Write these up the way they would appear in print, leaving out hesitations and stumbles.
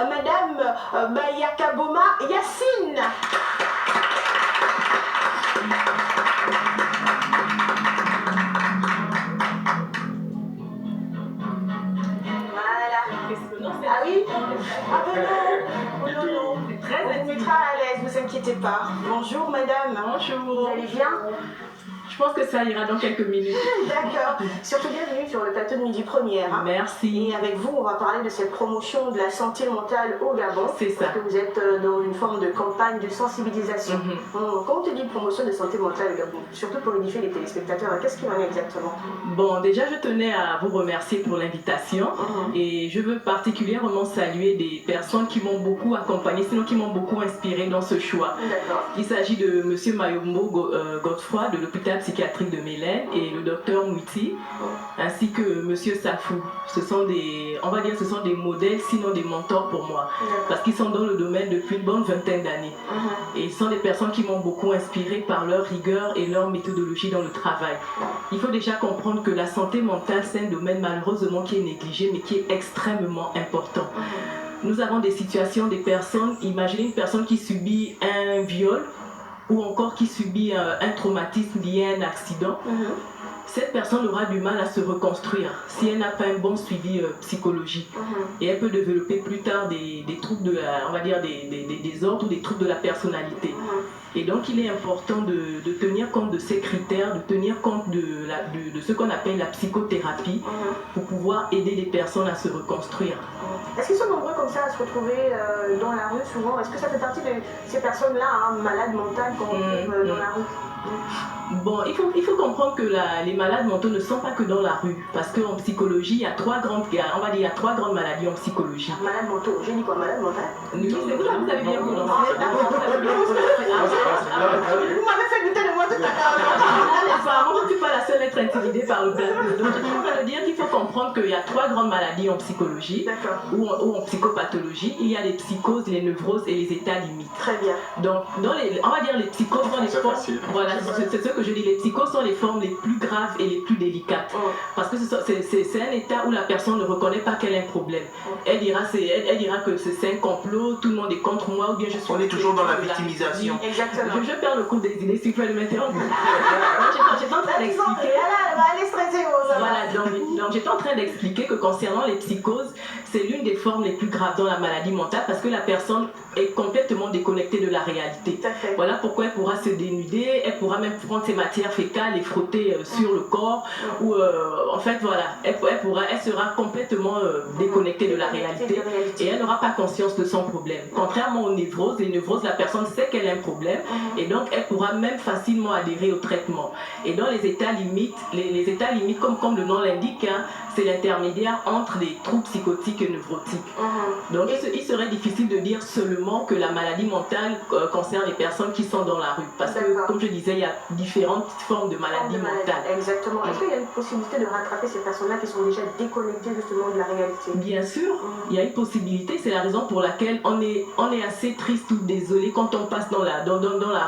Madame Bayakaboma Yacine. Ah oui? Ah ben non, oh non, non. On vous mettra à l'aise, ne vous inquiétez pas. Bonjour madame. Bonjour. Vous allez bien? Je pense que ça ira dans quelques minutes. D'accord. Surtout bienvenue sur le plateau de Midi Première. Hein. Merci. Et avec vous, on va parler de cette promotion de la santé mentale au Gabon. C'est ça. Parce que vous êtes dans une forme de campagne de sensibilisation. Quand on te dit promotion de santé mentale au Gabon, surtout pour unifier les téléspectateurs, qu'est-ce qu'il en est exactement? Bon, déjà, je tenais à vous remercier pour l'invitation. Et je veux particulièrement saluer des personnes qui m'ont beaucoup accompagné, sinon qui m'ont beaucoup inspiré dans ce choix. D'accord. Il s'agit de M. Mayombo Godefroy de l'hôpital psychiatrique de Mélène et le docteur Mouti, ainsi que M. Safou. Ce sont des, on va dire, ce sont des modèles, sinon des mentors pour moi, parce qu'ils sont dans le domaine depuis une bonne vingtaine d'années. Et ce sont des personnes qui m'ont beaucoup inspiré par leur rigueur et leur méthodologie dans le travail. Il faut déjà comprendre que la santé mentale, c'est un domaine malheureusement qui est négligé, mais qui est extrêmement important. Nous avons des situations, des personnes, imaginez une personne qui subit un viol, ou encore qui subit un traumatisme lié à un accident, cette personne aura du mal à se reconstruire si elle n'a pas un bon suivi psychologique. Et elle peut développer plus tard des troubles de on va dire des ordres ou des troubles de la personnalité. Et donc il est important de tenir compte de ces critères, de tenir compte de ce qu'on appelle la psychothérapie pour pouvoir aider les personnes à se reconstruire. Est-ce qu'ils sont nombreux comme ça à se retrouver dans la rue souvent? Est-ce que ça fait partie de ces personnes-là, hein, malades mentales qu'on trouve dans la rue? Bon, il faut comprendre que les malades mentaux ne sont pas que dans la rue, parce qu'en psychologie, il y a trois grandes maladies en psychologie. Malades mentaux, j'ai dit quoi, malade mental? Oui, c'est vous, vous avez bien prononcé. Vous m'avez fait douter de moi tout à l'heure. Apparemment, je ne suis pas la seule à être intimidée par le plateau. Donc, je tiens à dire qu'il faut comprendre qu'il y a trois grandes maladies en psychologie ou en psychopathologie. Il y a les psychoses, les névroses et les états limites. Très bien. Donc, on va dire les psychoses sont les formes. Voilà, c'est ce que je dis. Les psychoses sont les formes les plus graves et les plus délicates. Parce que c'est un état où la personne ne reconnaît pas qu'elle a un problème. Elle dira que c'est un complot, tout le monde est contre moi, ou bien je suis. On est toujours dans la victimisation. Exactement. Je perds le cours des idées, s'il vous plaît, m'interrompre. J'étais en train d'expliquer. Elle est stressée, voilà, donc j'étais en train d'expliquer que concernant les psychoses, c'est l'une des formes les plus graves dans la maladie mentale parce que la personne est complètement déconnectée de la réalité. Voilà pourquoi elle pourra se dénuder, elle pourra même prendre ses matières fécales et frotter sur le corps, ou en fait voilà, elle sera complètement déconnectée de la réalité et elle n'aura pas conscience de son problème. Contrairement aux névroses, les névroses, la personne sait qu'elle a un problème et donc elle pourra même facilement adhérer au traitement. Et dans les états limites, les états limites, comme le nom l'indique, hein, c'est l'intermédiaire entre les troubles psychotiques et névrotiques. Donc il serait difficile de dire seulement que la maladie mentale concerne les personnes qui sont dans la rue. Parce que, comme je disais, il y a différentes formes de maladies mentales. Exactement. Est-ce qu'il y a une possibilité de rattraper ces personnes-là qui sont déjà déconnectées justement de la réalité? Bien sûr, il y a une possibilité. C'est la raison pour laquelle on est assez triste ou désolé quand on passe dans la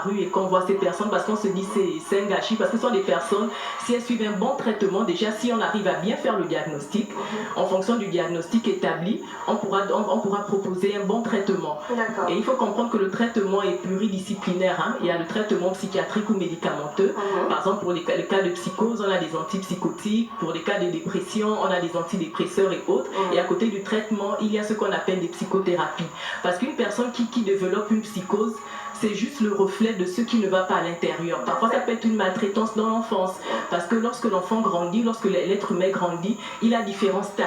rue et qu'on voit ces personnes parce qu'on se dit c'est un gâchis. Parce que ce sont des personnes, si elles suivent un bon traitement, déjà si on arrive à bien faire le diagnostic, en fonction du diagnostic établi, on pourra proposer un bon traitement. Et il faut comprendre que le traitement est pluridisciplinaire. Hein. Il y a le traitement psychiatrique ou médicamenteux. Par exemple, pour les cas de psychose, on a des antipsychotiques. Pour les cas de dépression, on a des antidépresseurs et autres. Et à côté du traitement, il y a ce qu'on appelle des psychothérapies. Parce qu'une personne qui développe une psychose, c'est juste le reflet de ce qui ne va pas à l'intérieur. Parfois, ça peut être une maltraitance dans l'enfance. Parce que lorsque l'enfant grandit, lorsque l'être humain grandit, il a différents stades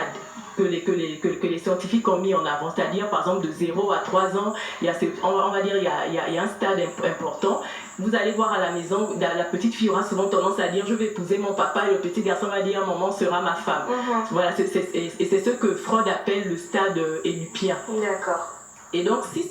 que les scientifiques ont mis en avant. C'est-à-dire, par exemple, de 0 à 3 ans, il y a un stade important. Vous allez voir à la maison, la petite fille aura souvent tendance à dire « je vais épouser mon papa » et le petit garçon va dire « maman sera ma femme ». Voilà, et c'est ce que Freud appelle le stade édipien. D'accord. Et donc, si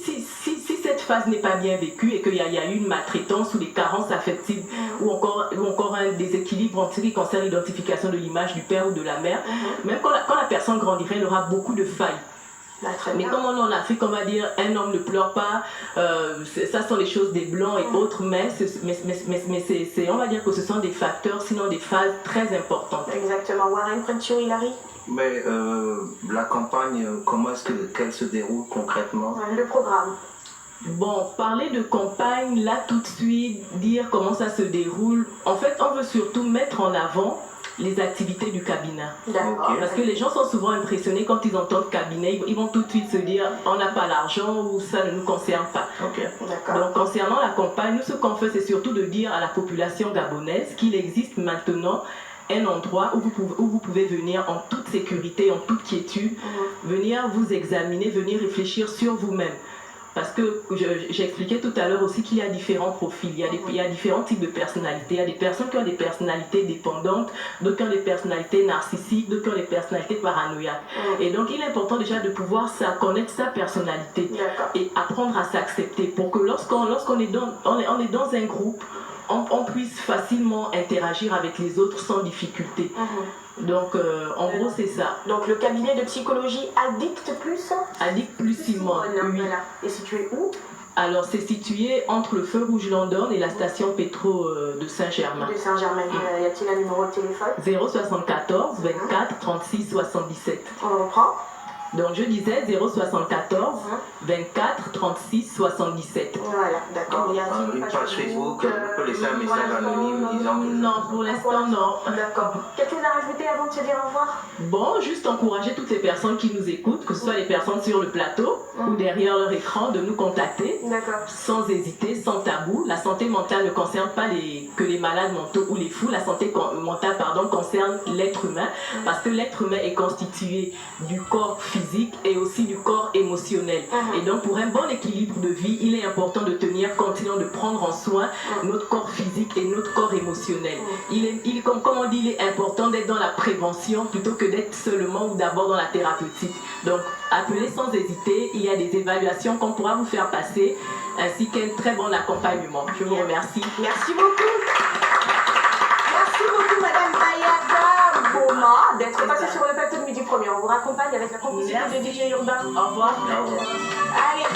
cette phase n'est pas bien vécue et qu'il y a eu une maltraitance ou des carences affectives ou encore un déséquilibre en ce qui concerne l'identification de l'image du père ou de la mère, même quand la personne grandira, elle aura beaucoup de failles. très Mais bien. comme on est en Afrique, on va dire un homme ne pleure pas, ça sont les choses des blancs et autres, mais on va dire que ce sont des facteurs, sinon des phases très importantes. Exactement. Warren, Prenture, Hilary? Mais la campagne, comment est-ce qu'elle se déroule concrètement? Le programme. Bon, parler de campagne, là tout de suite, dire comment ça se déroule, en fait on veut surtout mettre en avant les activités du cabinet. D'accord. Ok. Parce que les gens sont souvent impressionnés quand ils entendent cabinet, ils vont tout de suite se dire on n'a pas l'argent ou ça ne nous concerne pas. Ok. D'accord. Donc concernant la campagne, nous ce qu'on fait c'est surtout de dire à la population gabonaise qu'il existe maintenant un endroit où vous pouvez venir en toute sécurité, en toute quiétude, venir vous examiner, venir réfléchir sur vous-même. Parce que j'expliquais tout à l'heure aussi qu'il y a différents profils, il y a différents types de personnalités. Il y a des personnes qui ont des personnalités dépendantes, d'autres qui ont des personnalités narcissiques, d'autres qui ont des personnalités paranoïaques. Et donc il est important déjà de pouvoir connaître sa personnalité et apprendre à s'accepter pour que lorsqu'on est dans un groupe, on puisse facilement interagir avec les autres sans difficulté. Donc, en gros, c'est ça. Donc, le cabinet de psychologie Addict Plus Addict Plus Simone, oui. Voilà. Et situé où? Alors, c'est situé entre le feu rouge London et la station pétro de Saint-Germain. De Saint-Germain. Y a-t-il un numéro de téléphone? 074 24 36 77. On reprend. Donc, je disais 074 24 36 77. Voilà, d'accord. Y a-t-il Une page Facebook, on peut laisser un message anonyme disant que... Non, pour l'instant, non. D'accord. Quelque chose à rajouter avant de se dire au revoir? Bon, juste encourager toutes les personnes qui nous écoutent, que ce soit les personnes sur le plateau ou derrière leur écran, de nous contacter. D'accord. Sans hésiter, sans tabou. La santé mentale ne concerne pas que les malades mentaux ou les fous. La santé mentale, concerne l'être humain, parce que l'être humain est constitué du corps physique et aussi du corps émotionnel. Et donc, pour un bon équilibre de vie, il est important de tenir compte, sinon de prendre en soin notre corps physique et notre corps émotionnel. Comme on dit, il est important d'être dans la prévention plutôt que d'être seulement ou d'abord dans la thérapeutique. Donc, appelez sans hésiter. Il y a des évaluations qu'on pourra vous faire passer, ainsi qu'un très bon accompagnement. Je vous remercie. Merci beaucoup. Merci beaucoup, Madame Bayada Boma, d'être passée sur le plateau de Midi Premier. On vous raccompagne avec la complicité de DJ Urbain. Au revoir. Au revoir. Allez.